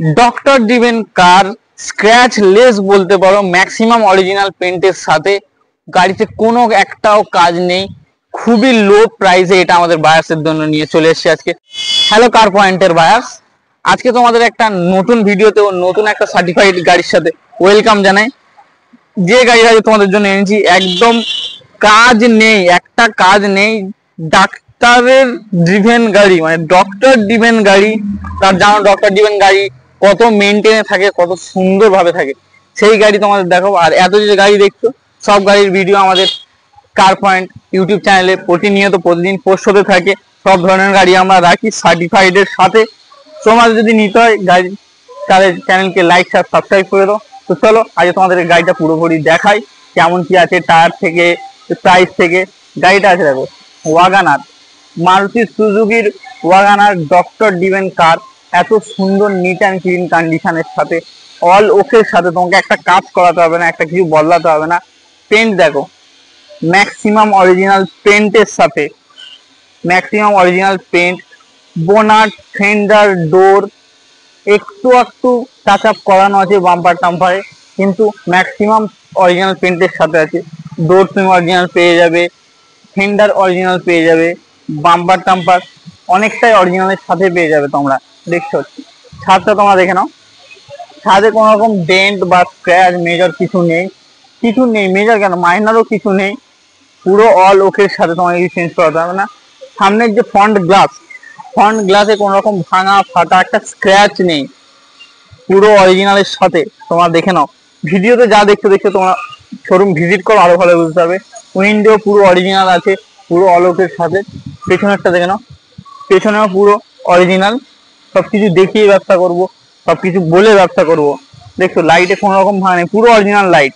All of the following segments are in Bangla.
ডক্টর ডিভেন কার স্ক্র্যাচ লেস বলতে পারো, ম্যাক্সিমাম অরিজিনাল পেন্টের সাথে। গাড়িতে কোনো একটাও কাজ নেই, খুবই লো প্রাইসে এটা আমাদের বায়ার্সের জন্য নিয়ে চলে এসেছি আজকে। হ্যালো কার পয়েন্টের বায়ার্স, আজকে তোমাদের একটা নতুন ভিডিওতে নতুন একটা সার্টিফাইড গাড়ির সাথে ওয়েলকাম জানাই। যে গাড়িটা তোমাদের জন্য এনেছি একদম কাজ নেই, একটা কাজ নেই, ডাক্তারের ড্রিভেন গাড়ি, মানে ডক্টর ডিভেন গাড়ি। তার জানো ডক্টর ডিভেন গাড়ি কত মেনটেনে থাকে, কত সুন্দরভাবে থাকে, সেই গাড়ি তোমাদের দেখাবো। আর এত যে গাড়ি দেখছো সব গাড়ির ভিডিও আমাদের কার পয়েন্ট ইউটিউব চ্যানেলে প্রতিনিয়ত প্রতিদিন পোস্ট হতে থাকে। সব ধরনের গাড়ি আমরা রাখি সার্টিফাইডের সাথে। তোমাদের যদি নিতে হয় গাড়ি, তাহলে চ্যানেলকে লাইক সাবস্ক্রাইব করে দাও। তো চলো আজ তোমাদের গাড়িটা পুরোপুরি দেখাই কেমন কি আছে, টায়ার থেকে প্রাইস থেকে। গাড়িটা আছে দেখো ওয়াগানার, মারুতি সুজুকির ওয়াগানার ডক্টর ডিভেন কার। এত সুন্দর নিট অ্যান্ড ক্লিন কন্ডিশনের সাথে, অল ওকের সাথে, তোমাকে একটা কাজ করাতে হবে না, একটা কিছু বদলাতে হবে না। পেন্ট দেখো ম্যাক্সিমাম অরিজিনাল পেন্টের সাথে, maximum original paint. Bonnet, fender, door একটু একটু টাচ আপ করানো আছে বাম্পার টাম্পারে, কিন্তু ম্যাক্সিমাম অরিজিনাল পেন্টের সাথে আছে। ডোর তুমি অরিজিনাল পেয়ে যাবে, ফেন্ডার অরিজিনাল পেয়ে যাবে, বাম্পার টাম্পার অনেকটাই অরিজিনালের সাথে পেয়ে যাবে তোমরা। দেখছো ছাদটা তোমরা দেখে নাও, ছাদে কোনো রকম ডেন্ট বা স্ক্র্যাচ মেজর কিছু নেই, কিছু নেই মেজর কেন মাইনারও কিছু নেই। পুরো অল ওকের সাথে, তোমাকে কিছু চেঞ্জ করাতে হবে না। সামনের যে ফ্রন্ট গ্লাসে কোনো রকম ভাঙা ফাটা একটা স্ক্র্যাচ নেই, পুরো অরিজিনালের সাথে। তোমরা দেখে নাও, ভিডিওতে যা দেখছো তোমরা শোরুম ভিজিট করো আরো ভালো বুঝতে হবে। উইন্ডো পুরো অরিজিনাল আছে, পুরো অলোকের সাথে। পেছনেরটা দেখে নাও, পেছনেও পুরো অরিজিনাল। সবকিছু দেখিয়ে ব্যবসা করব, সবকিছু বলে ব্যবসা করব। দেখছো লাইটে কোনো রকম ভাঙা নেই, পুরো অরিজিনাল লাইট।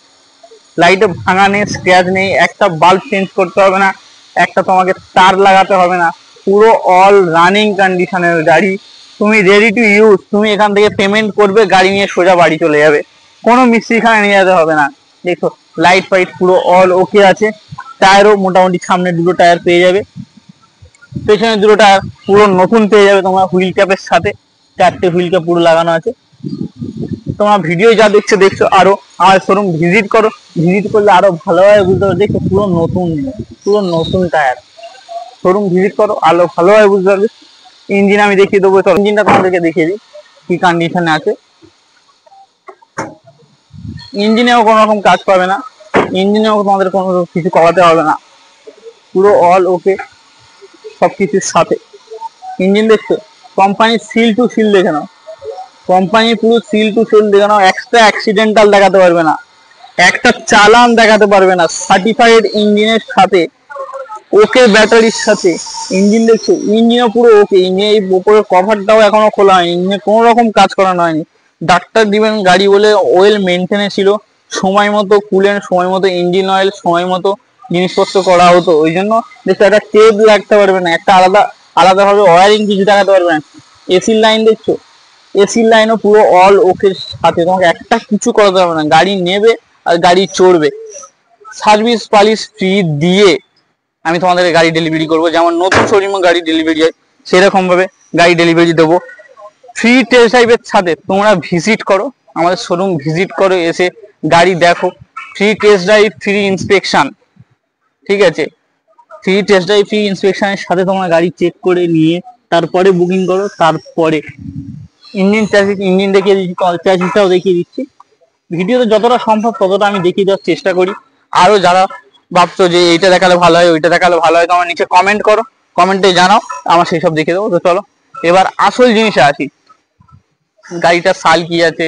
লাইটে ভাঙা নেই, স্ক্র্যাচ নেই, একটা বাল্ব চেঞ্জ করতে হবে না, একটা তোমাকে তার লাগাতে হবে না। পুরো অল রানিং কন্ডিশনের গাড়ি, তুমি রেডি টু ইউজ। তুমি এখান থেকে পেমেন্ট করবে, গাড়ি নিয়ে সোজা বাড়ি চলে যাবে, কোনো মিস্ত্রিখানে নিয়ে যেতে হবে না। দেখো লাইট ফাইট পুরো অল ওকে আছে। টায়ারও মোটামুটি সামনে দুটো টায়ার পেয়ে যাবে, পেছনে দুটো টায়ার পুরো নতুন পেয়ে যাবে তোমরা হুইল ক্যাপের সাথে। 4টে হুইল ক্যাপ পুরো লাগানো আছে। তোমরা ভিডিও যা দেখছো আরো আমার শোরুম ভিজিট করো, ভিজিট করলে আরো ভালোভাবে বুঝতে পারবে। দেখো পুরো নতুন টায়ার। শোরুম ভিজিট করো আরো ভালোভাবে বুঝতে পারবে। ইঞ্জিন আমি দেখিয়ে দেবো, তো ইঞ্জিনটা তোমাদেরকে দেখিয়ে দিই কি কন্ডিশনে আছে। ইঞ্জিনেও কোনো রকম কাজ পাবে না, ইঞ্জিনেও তোমাদের কোনো কিছু করাতে হবে না, পুরো অল ওকে সবকিছুর সাথে। ইঞ্জিন দেখছো কোম্পানির সিল টু সিল দেখে নাও, কোম্পানি পুরো সিল টু সিল দেখে নাও। এক্সট্রা অ্যাক্সিডেন্টাল দেখাতে পারবে না, একটা চালান দেখাতে পারবে না। সার্টিফাইড ইঞ্জিনের সাথে, ওকে ব্যাটারির সাথে ইঞ্জিন দেখছো, ইঞ্জিনও পুরো ওকে। ইঞ্জিন এই উপরের কভারটাও এখনো খোলা হয়নি, ইঞ্জিনে কোনো রকম কাজ করানো হয়নি। ডাক্তার দিবেন গাড়ি বলে ওয়েল মেনটেনে ছিল, সময় মতো কুলেন, সময় মতো ইঞ্জিন অয়েল, সময় মতো জিনিসপত্র করা হতো। ওই জন্য দেখছো একটা টেপ লাগতে পারবে না, একটা আলাদাভাবে ওয়ারিং কিছু দেখাতে পারবে না। এসির লাইন দেখছো, এসির লাইনও পুরো অল ওকে সাথে, তোমাকে একটা কিছু করাতে হবে না। গাড়ি নেবে আর গাড়ি চড়বে, সার্ভিস পালিশ ফ্রি দিয়ে আমি তোমাদেরকে গাড়ি ডেলিভারি করবো। যেমন নতুন শোরুমে গাড়ি ডেলিভারি হয় সেরকম ভাবে গাড়ি ডেলিভারি দেবো। ফ্রি টেস্ট ড্রাইভের সাথে তোমরা ভিজিট করো, আমাদের শোরুম ভিজিট করো, এসে গাড়ি দেখো। Free test drive, free inspection, ঠিক আছে? ফ্রি টেস্ট ড্রাইভ, ফ্রি ইন্সপেকশনের সাথে তোমরা গাড়ি চেক করে নিয়ে তারপরে বুকিং করো। তারপরে ইঞ্জিন দেখিয়ে দিচ্ছি, চ্যাসিসটাও দেখিয়ে দিচ্ছি। ভিডিওতে যতটা সম্ভব ততটা আমি দেখিয়ে দেওয়ার চেষ্টা করি। আরো যারা ভাবছো যে এইটা দেখালে ভালো হয়, ওইটা দেখালে ভালো হয়, তোমার নিচে কমেন্ট করো, কমেন্টে জানাও, আমার সেই সব দেখিয়ে দেবো। তো চলো এবার আসল জিনিসে আসি, গাড়িটার সাল কি আছে,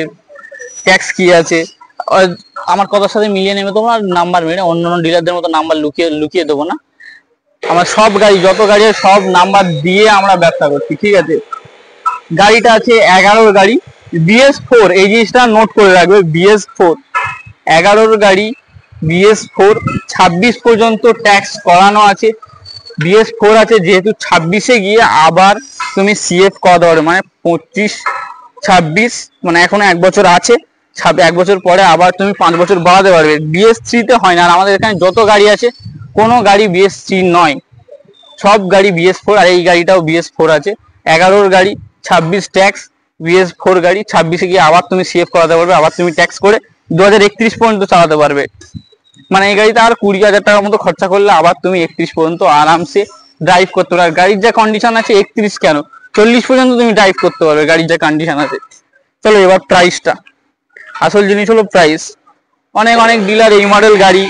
ট্যাক্স কি আছে। আমার কথার সাথে মিলিয়ে নেবে তোমরা নাম্বার মেরে, অন্যান্য ডিলারদের মতো নাম্বার লুকিয়ে দেবো না। আমার সব গাড়ি, যত গাড়ি সব নাম্বার দিয়ে আমরা ব্যবসা করছি, ঠিক আছে? গাড়িটা আছে 11-র গাড়ি, BS4, এই জিনিসটা নোট করে রাখবে। BS4 11-র গাড়ি, BS4 26 পর্যন্ত ট্যাক্স করানো আছে। BS4 আছে, যেহেতু 26-এ গিয়ে আবার তুমি CF করাতে পারবে, মানে 25-26, মানে এখনো 1 বছর আছে, 1 বছর পরে আবার তুমি 5 বছর বাড়াতে পারবে। BS3-তে হয় না। আর আমাদের এখানে যত গাড়ি আছে কোনো গাড়ি BS3 নয়, সব গাড়ি BS4। আর এই গাড়িটাও BS4 আছে, 11-র গাড়ি, 26 ট্যাক্স, BS4 গাড়ি, 26-এ গিয়ে আবার তুমি CF করাতে পারবে, আবার তুমি ট্যাক্স করে 2031 পর্যন্ত চালাতে পারবে। মানে এই গাড়িতে আর 20,000 টাকার মতো খরচা করলে আবার তুমি 31 পর্যন্ত আরামসে ড্রাইভ করতে পারবে। গাড়ির যা কন্ডিশন আছে 31 কেন 40 পর্যন্ত তুমি ড্রাইভ করতে পারবে গাড়ির যা কন্ডিশন আছে। চলো এবার প্রাইসটা, আসল জিনিস হলো প্রাইস। অনেক অনেক ডিলার এই মডেল গাড়ি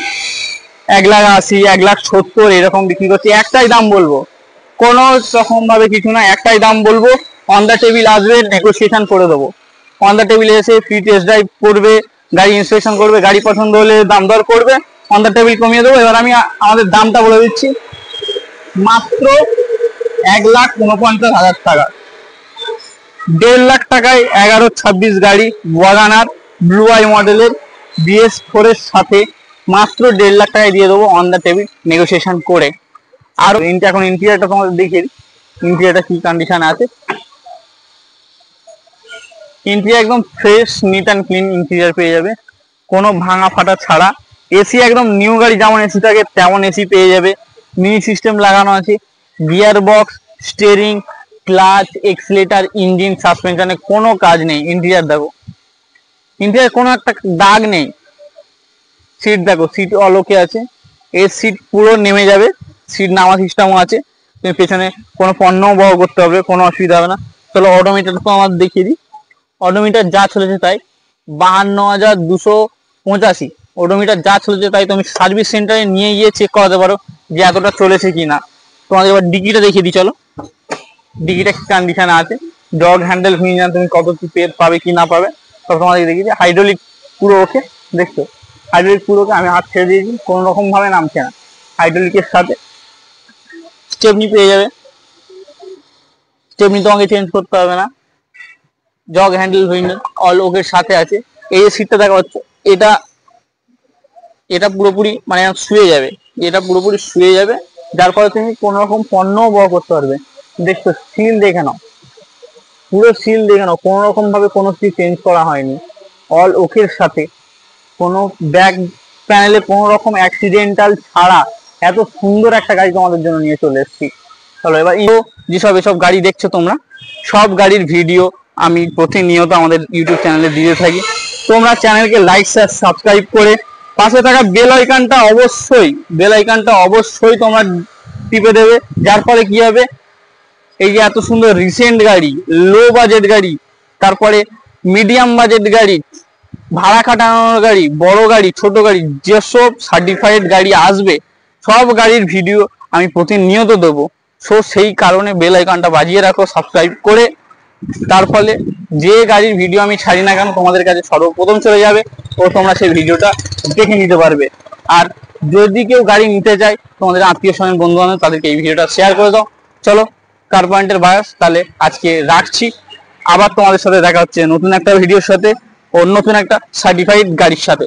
1,80,000 1,70,000 এরকম বিক্রি করছে। একটাই দাম বলবো, কোনো রকম ভাবে কিছু না, একটাই দাম বলবো, অন দ্য টেবিল আসবে, নেগোসিয়েশন করে দেবো। অন দ্য টেবিলে এসে ফ্রি টেস্ট ড্রাইভ করবে, গাড়ি ইন্সপেকশন করবে, গাড়ি পছন্দ হলে দাম দর করবে, অন দ্য টেবিল কমিয়ে দেবো। এবার আমি আমাদের দামটা বলে দিচ্ছি, মাত্র 1,49,000 টাকা। 1.5 লাখ টাকায় 11-26 গাড়ি ওয়াগানার ব্লু আই মডেলের BS4 এর সাথে মাত্র 1.5 লাখ টাকায় দিয়ে দেবো অন দ্য টেবিল নেগোসিয়েশন করে। আর এখন ইন্টেরিয়রটা তোমাদের দেখিয়ে দিই, ইন্টেরিয়রটা কি কন্ডিশন আছে। ইন্টেরিয়র একদম fresh, neat and clean interior পেয়ে যাবে, কোনো ভাঙা ফাটা ছাড়া। এসি একদম নিউ গাড়ি যেমন এসি থাকে তেমন এসি পেয়ে যাবে। মিনি সিস্টেম লাগানো আছে, gear box, steering, clutch, accelerator, engine, সাসপেনশনে কোনো কাজ নেই। ইন্টেরিয়র দেখো, ইন্টেরিয়র কোনো একটা দাগ নেই। সিট দেখো, সিট অল ওকে আছে, এর সিট পুরো নেমে যাবে, সিট নামা সিস্টেমও আছে। তুমি পেছনে কোনো পণ্যও বহন করতে হবে, কোনো অসুবিধা হবে না। চলো অডোমিটার তো আমার দেখিয়ে দিই। অডোমিটার যা চলেছে তাই 52,285। অডোমিটার যা চলেছে তাই তুমি সার্ভিস সেন্টারে নিয়ে গিয়ে চেক করাতে পারো যে এতটা চলেছে কি না। তোমাদের এবার ডিকিটা দেখিয়ে দিই, চলো ডিকিটা কি কন্ডিশনে আছে। ডগ হ্যান্ডেল ফিঙ্গার তুমি কত কি পাবে কি না পাবে সব তোমাদের দেখিয়ে দিই। হাইড্রোলিক পুরো ওকে, দেখছো হাইড্রোলিক পুরো ওকে, আমি হাত ছেড়ে দিয়েছি, কোনো রকম ভাবে নামছে না। হাইড্রোলিকের সাথে স্টেপনি পেয়ে যাবে, স্টেপনি তোমাকে চেঞ্জ করতে হবে না। জগ হ্যান্ডেল ফিঙ্গার অল ওকের সাথে আছে। এই যে সিটটা দেখা হচ্ছে, এটা পুরোপুরি মানে শুয়ে যাবে, এটা পুরোপুরি শুয়ে যাবে, যার ফলে তুমি কোন রকম পণ্যও বহন করতে পারবে। দেখছো সিল দেখে নাও, পুরো সিল দেখে নাও, কোনো রকম ভাবে কোনো কিছু চেঞ্জ করা হয়নি, অল ওকের সাথে। কোনো ব্যাক প্যানেলে কোনো রকম অ্যাক্সিডেন্টাল ছাড়া এত সুন্দর একটা গাড়ি তোমাদের জন্য নিয়ে চলে এসেছি। চলো এবার যেসব এসব গাড়ি দেখছো তোমরা, সব গাড়ির ভিডিও আমি প্রতিনিয়ত আমাদের ইউটিউব চ্যানেলে দিয়ে থাকি। তোমরা চ্যানেলকে লাইক শেয়ার সাবস্ক্রাইব করে পাশে থাকা বেল আইকনটা অবশ্যই তোমরা টিপে দেবে, যার ফলে কি হবে, এই যে এত সুন্দর রিসেন্ট গাড়ি, লো বাজেট গাড়ি, তারপরে মিডিয়াম বাজেট গাড়ি, ভাড়া খাটানোর গাড়ি, বড় গাড়ি, ছোট গাড়ি, যেসব সার্টিফাইড গাড়ি আসবে সব গাড়ির ভিডিও আমি প্রতিনিয়ত দেবো। সো সেই কারণে বেল আইকনটা বাজিয়ে রাখো সাবস্ক্রাইব করে, তার ফলে যে গাড়ির ভিডিও আমি ছাড়ি না কেন তোমাদের কাছে সর্বপ্রথম চলে যাবে ও তোমরা সেই ভিডিওটা দেখে নিতে পারবে। আর যদি কেউ গাড়ি নিতে চায়, তোমাদের আত্মীয় স্বজন বন্ধু বান্ধব তাদেরকে এই ভিডিওটা শেয়ার করে দাও। চলো কার পয়েন্টের বায়াস, তাহলে আজকে রাখছি। আবার তোমাদের সাথে দেখা হচ্ছে নতুন একটা ভিডিওর সাথে ও নতুন একটা সার্টিফাইড গাড়ির সাথে।